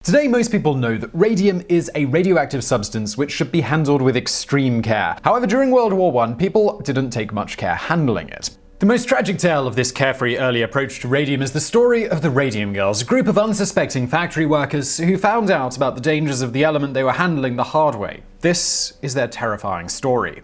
Today, most people know that radium is a radioactive substance which should be handled with extreme care. However, during World War I, people didn't take much care handling it. The most tragic tale of this carefree early approach to radium is the story of the Radium Girls, a group of unsuspecting factory workers who found out about the dangers of the element they were handling the hard way. This is their terrifying story.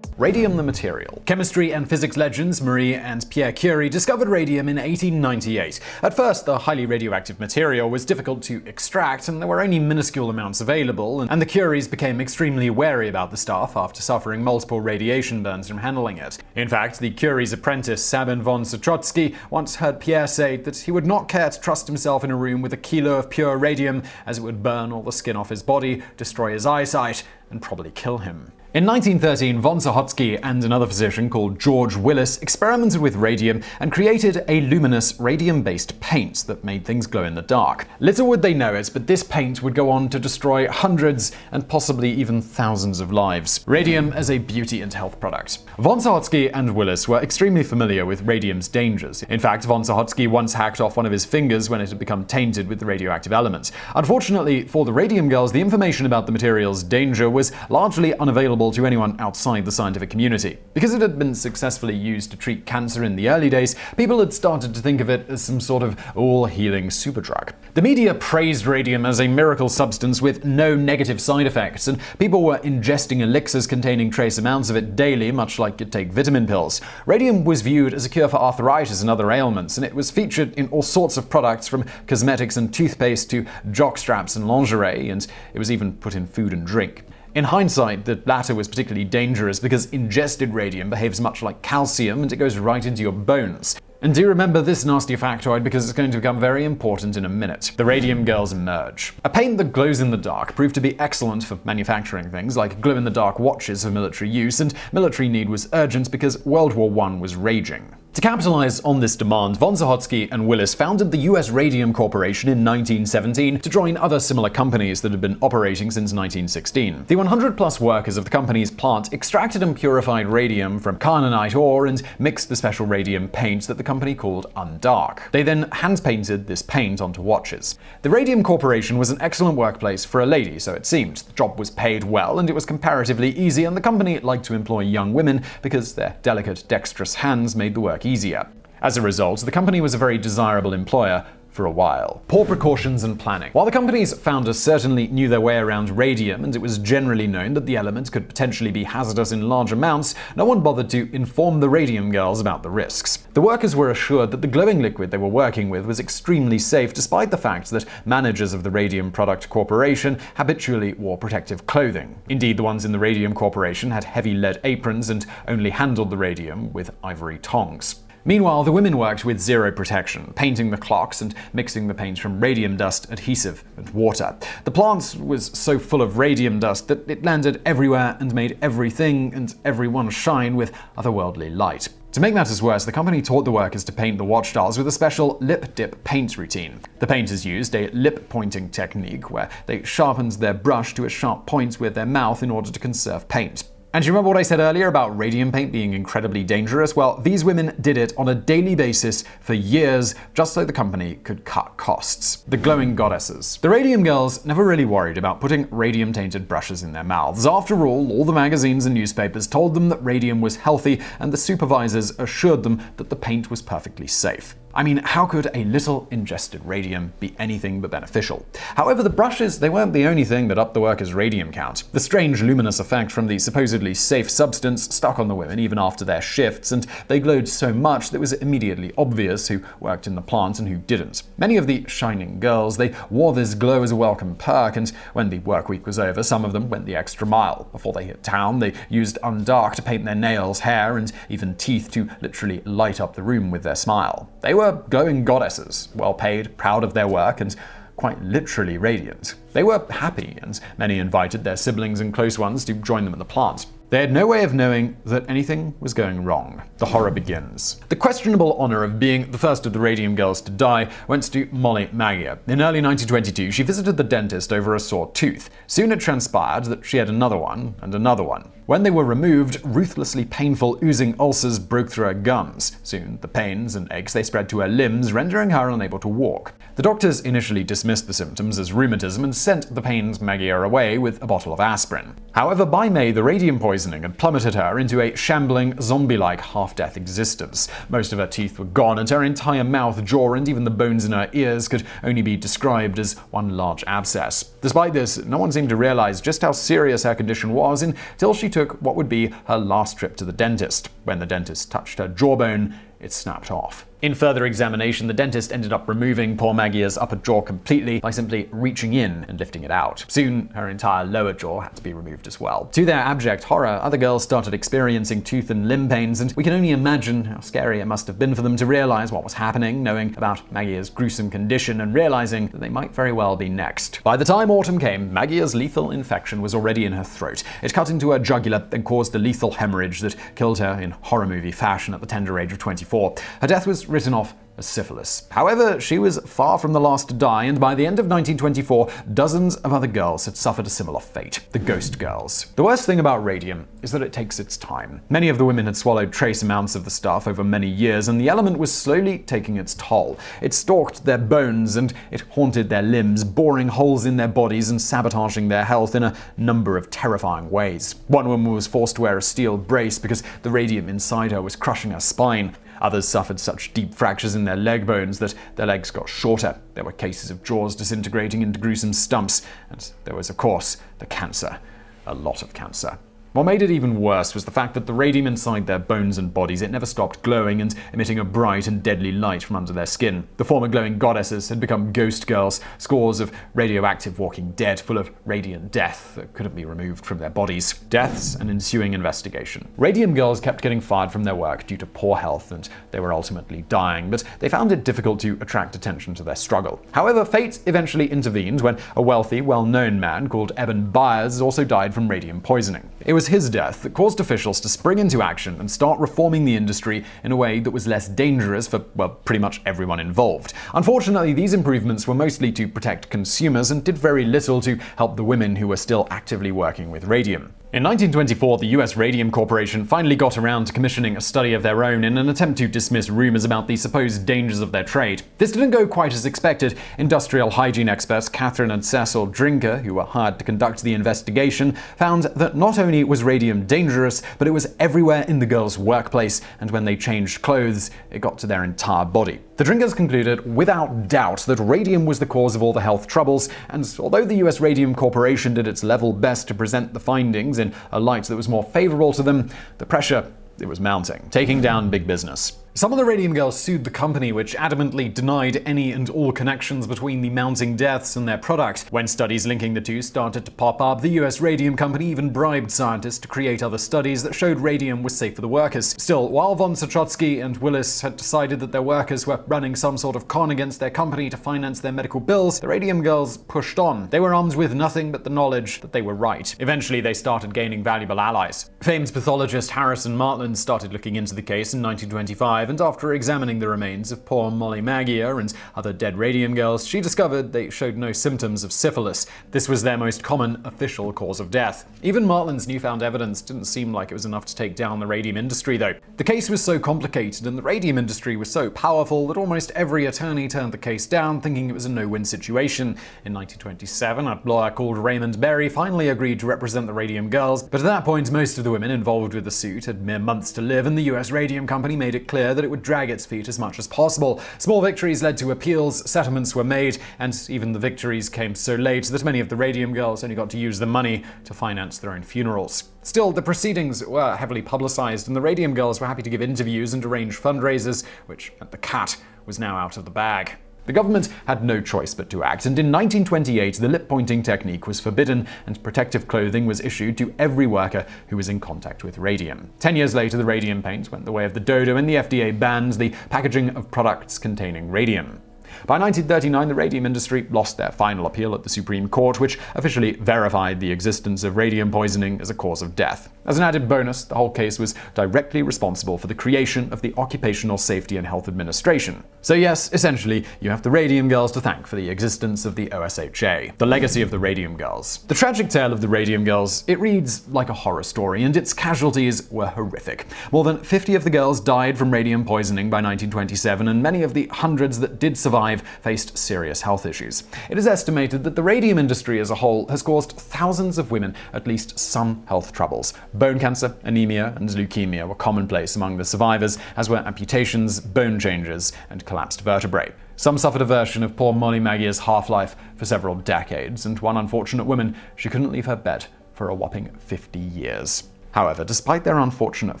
Radium the material. Chemistry and physics legends Marie and Pierre Curie discovered radium in 1898. At first, the highly radioactive material was difficult to extract, and there were only minuscule amounts available, and the Curies became extremely wary about the stuff after suffering multiple radiation burns from handling it. In fact, the Curie's apprentice Sabin von Sotrotsky once heard Pierre say that he would not care to trust himself in a room with a kilo of pure radium, as it would burn all the skin off his body, destroy his eyesight, and probably kill him. In 1913, von Sochotsky and another physician called George Willis experimented with radium and created a luminous radium-based paint that made things glow in the dark. Little would they know it, but this paint would go on to destroy hundreds and possibly even thousands of lives. Radium as a beauty and health product. Von Sochotsky and Willis were extremely familiar with radium's dangers. In fact, von Sochotsky once hacked off one of his fingers when it had become tainted with the radioactive element. Unfortunately for the Radium Girls, the information about the material's danger was largely unavailable to anyone outside the scientific community. Because it had been successfully used to treat cancer in the early days, people had started to think of it as some sort of all-healing superdrug. The media praised radium as a miracle substance with no negative side effects, and people were ingesting elixirs containing trace amounts of it daily, much like you'd take vitamin pills. Radium was viewed as a cure for arthritis and other ailments, and it was featured in all sorts of products from cosmetics and toothpaste to jockstraps and lingerie, and it was even put in food and drink. In hindsight, the latter was particularly dangerous because ingested radium behaves much like calcium and it goes right into your bones. And do remember this nasty factoid because it's going to become very important in a minute. The Radium Girls emerge. A paint that glows in the dark proved to be excellent for manufacturing things like glow-in-the-dark watches for military use, and military need was urgent because World War I was raging. To capitalize on this demand, von Sochotsky and Willis founded the US Radium Corporation in 1917 to join other similar companies that had been operating since 1916. The 100-plus workers of the company's plant extracted and purified radium from carnonite ore and mixed the special radium paint that the company called Undark. They then hand-painted this paint onto watches. The Radium Corporation was an excellent workplace for a lady, so it seemed. The job was paid well and it was comparatively easy, and the company liked to employ young women because their delicate, dexterous hands made the work easier. As a result, the company was a very desirable employer for a while. Poor precautions and planning. While the company's founders certainly knew their way around radium, and it was generally known that the element could potentially be hazardous in large amounts, no one bothered to inform the Radium Girls about the risks. The workers were assured that the glowing liquid they were working with was extremely safe, despite the fact that managers of the Radium Product Corporation habitually wore protective clothing. Indeed, the ones in the Radium Corporation had heavy lead aprons and only handled the radium with ivory tongs. Meanwhile, the women worked with zero protection, painting the clocks and mixing the paint from radium dust, adhesive, and water. The plant was so full of radium dust that it landed everywhere and made everything and everyone shine with otherworldly light. To make matters worse, the company taught the workers to paint the watch dials with a special lip dip paint routine. The painters used a lip pointing technique where they sharpened their brush to a sharp point with their mouth in order to conserve paint. And do you remember what I said earlier about radium paint being incredibly dangerous? Well, these women did it on a daily basis for years, just so the company could cut costs. The glowing goddesses. The Radium Girls never really worried about putting radium-tainted brushes in their mouths. After all the magazines and newspapers told them that radium was healthy, and the supervisors assured them that the paint was perfectly safe. I mean, how could a little ingested radium be anything but beneficial? However, the brushes, they weren't the only thing that upped the workers' radium count. The strange luminous effect from the supposedly safe substance stuck on the women even after their shifts, and they glowed so much that it was immediately obvious who worked in the plant and who didn't. Many of the shining girls, they wore this glow as a welcome perk, and when the work week was over, some of them went the extra mile. Before they hit town, they used Undark to paint their nails, hair, and even teeth to literally light up the room with their smile. They were glowing goddesses, well paid, proud of their work, and quite literally radiant. They were happy, and many invited their siblings and close ones to join them at the plant. They had no way of knowing that anything was going wrong. The horror begins. The questionable honor of being the first of the Radium Girls to die went to Molly Maggia. In early 1922, she visited the dentist over a sore tooth. Soon it transpired that she had another one and another one. When they were removed, ruthlessly painful oozing ulcers broke through her gums. Soon, the pains and aches they spread to her limbs, rendering her unable to walk. The doctors initially dismissed the symptoms as rheumatism and sent the pained Magyar away with a bottle of aspirin. However, by May, the radium poisoning had plummeted her into a shambling, zombie-like half-death existence. Most of her teeth were gone, and her entire mouth, jaw, and even the bones in her ears could only be described as one large abscess. Despite this, no one seemed to realize just how serious her condition was until she took what would be her last trip to the dentist. When the dentist touched her jawbone, it snapped off. In further examination, the dentist ended up removing poor Magyar's upper jaw completely by simply reaching in and lifting it out. Soon, her entire lower jaw had to be removed as well. To their abject horror, other girls started experiencing tooth and limb pains, and we can only imagine how scary it must have been for them to realize what was happening, knowing about Magyar's gruesome condition and realizing that they might very well be next. By the time autumn came, Magyar's lethal infection was already in her throat. It cut into her jugular and caused a lethal hemorrhage that killed her in horror movie fashion at the tender age of 24. Her death was written off as syphilis. However, she was far from the last to die, and by the end of 1924, dozens of other girls had suffered a similar fate, the Ghost Girls. The worst thing about radium is that it takes its time. Many of the women had swallowed trace amounts of the stuff over many years, and the element was slowly taking its toll. It stalked their bones, and it haunted their limbs, boring holes in their bodies and sabotaging their health in a number of terrifying ways. One woman was forced to wear a steel brace because the radium inside her was crushing her spine. Others suffered such deep fractures in their leg bones that their legs got shorter. There were cases of jaws disintegrating into gruesome stumps. And there was, of course, the cancer. A lot of cancer. What made it even worse was the fact that the radium inside their bones and bodies, it never stopped glowing and emitting a bright and deadly light from under their skin. The former glowing goddesses had become ghost girls, scores of radioactive walking dead, full of radiant death that couldn't be removed from their bodies. Deaths and ensuing investigation. Radium Girls kept getting fired from their work due to poor health, and they were ultimately dying, but they found it difficult to attract attention to their struggle. However, fate eventually intervened when a wealthy, well-known man called Eben Byers also died from radium poisoning. It was his death that caused officials to spring into action and start reforming the industry in a way that was less dangerous for, well, pretty much everyone involved. Unfortunately, these improvements were mostly to protect consumers and did very little to help the women who were still actively working with radium. In 1924, the US Radium Corporation finally got around to commissioning a study of their own in an attempt to dismiss rumors about the supposed dangers of their trade. This didn't go quite as expected. Industrial hygiene experts Catherine and Cecil Drinker, who were hired to conduct the investigation, found that not only was radium dangerous, but it was everywhere in the girls' workplace, and when they changed clothes, it got to their entire body. The Drinkers concluded without doubt that radium was the cause of all the health troubles, and although the US Radium Corporation did its level best to present the findings in a light that was more favorable to them, the pressure, it was mounting, taking down big business. Some of the Radium Girls sued the company, which adamantly denied any and all connections between the mounting deaths and their product. When studies linking the two started to pop up, the US Radium Company even bribed scientists to create other studies that showed radium was safe for the workers. Still, while von Sochotsky and Willis had decided that their workers were running some sort of con against their company to finance their medical bills, the Radium Girls pushed on. They were armed with nothing but the knowledge that they were right. Eventually, they started gaining valuable allies. Famed pathologist Harrison Martland started looking into the case in 1925, and after examining the remains of poor Molly Magyar and other dead Radium Girls, she discovered they showed no symptoms of syphilis. This was their most common official cause of death. Even Martland's newfound evidence didn't seem like it was enough to take down the radium industry, though. The case was so complicated and the radium industry was so powerful that almost every attorney turned the case down, thinking it was a no-win situation. In 1927, a lawyer called Raymond Berry finally agreed to represent the Radium Girls, but at that point, most of the women involved with the suit had mere months to live, and the US Radium Company made it clear that it would drag its feet as much as possible. Small victories led to appeals, settlements were made, and even the victories came so late that many of the Radium Girls only got to use the money to finance their own funerals. Still, the proceedings were heavily publicized, and the Radium Girls were happy to give interviews and arrange fundraisers, which meant the cat was now out of the bag. The government had no choice but to act, and in 1928 the lip-pointing technique was forbidden and protective clothing was issued to every worker who was in contact with radium. 10 years later, the radium paint went the way of the dodo, and the FDA banned the packaging of products containing radium. By 1939, the radium industry lost their final appeal at the Supreme Court, which officially verified the existence of radium poisoning as a cause of death. As an added bonus, the whole case was directly responsible for the creation of the Occupational Safety and Health Administration. So yes, essentially, you have the Radium Girls to thank for the existence of the OSHA. The legacy of the Radium Girls. The tragic tale of the Radium Girls, it reads like a horror story, and its casualties were horrific. More than 50 of the girls died from radium poisoning by 1927, and many of the hundreds that did survive faced serious health issues. It is estimated that the radium industry as a whole has caused thousands of women at least some health troubles. Bone cancer, anemia, and leukemia were commonplace among the survivors, as were amputations, bone changes, and collapsed vertebrae. Some suffered a version of poor Molly Maggie's half-life for several decades, and one unfortunate woman, she couldn't leave her bed for a whopping 50 years. However, despite their unfortunate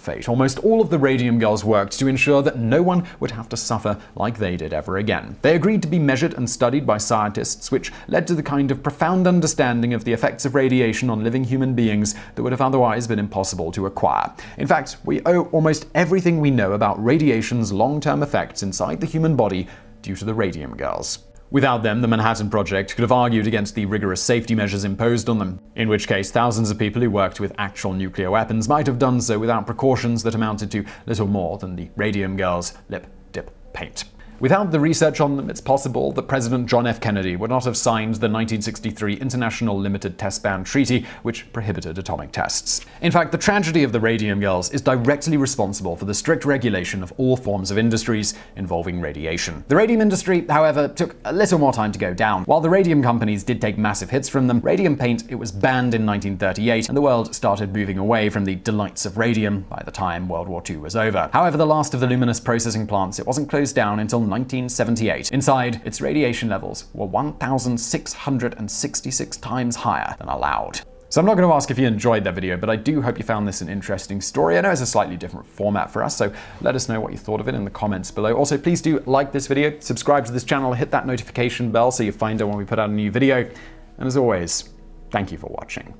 fate, almost all of the Radium Girls worked to ensure that no one would have to suffer like they did ever again. They agreed to be measured and studied by scientists, which led to the kind of profound understanding of the effects of radiation on living human beings that would have otherwise been impossible to acquire. In fact, we owe almost everything we know about radiation's long-term effects inside the human body due to the Radium Girls. Without them, the Manhattan Project could have argued against the rigorous safety measures imposed on them, in which case thousands of people who worked with actual nuclear weapons might have done so without precautions that amounted to little more than the Radium Girls' lip dip paint. Without the research on them, it's possible that President John F. Kennedy would not have signed the 1963 International Limited Test Ban Treaty, which prohibited atomic tests. In fact, the tragedy of the Radium Girls is directly responsible for the strict regulation of all forms of industries involving radiation. The radium industry, however, took a little more time to go down. While the radium companies did take massive hits from them, radium paint, it was banned in 1938, and the world started moving away from the delights of radium by the time World War II was over. However, the last of the luminous processing plants, it wasn't closed down until 1978. Inside, its radiation levels were 1,666 times higher than allowed. So I'm not going to ask if you enjoyed that video, but I do hope you found this an interesting story. I know it's a slightly different format for us, so let us know what you thought of it in the comments below. Also, please do like this video, subscribe to this channel, hit that notification bell so you find out when we put out a new video. And as always, thank you for watching.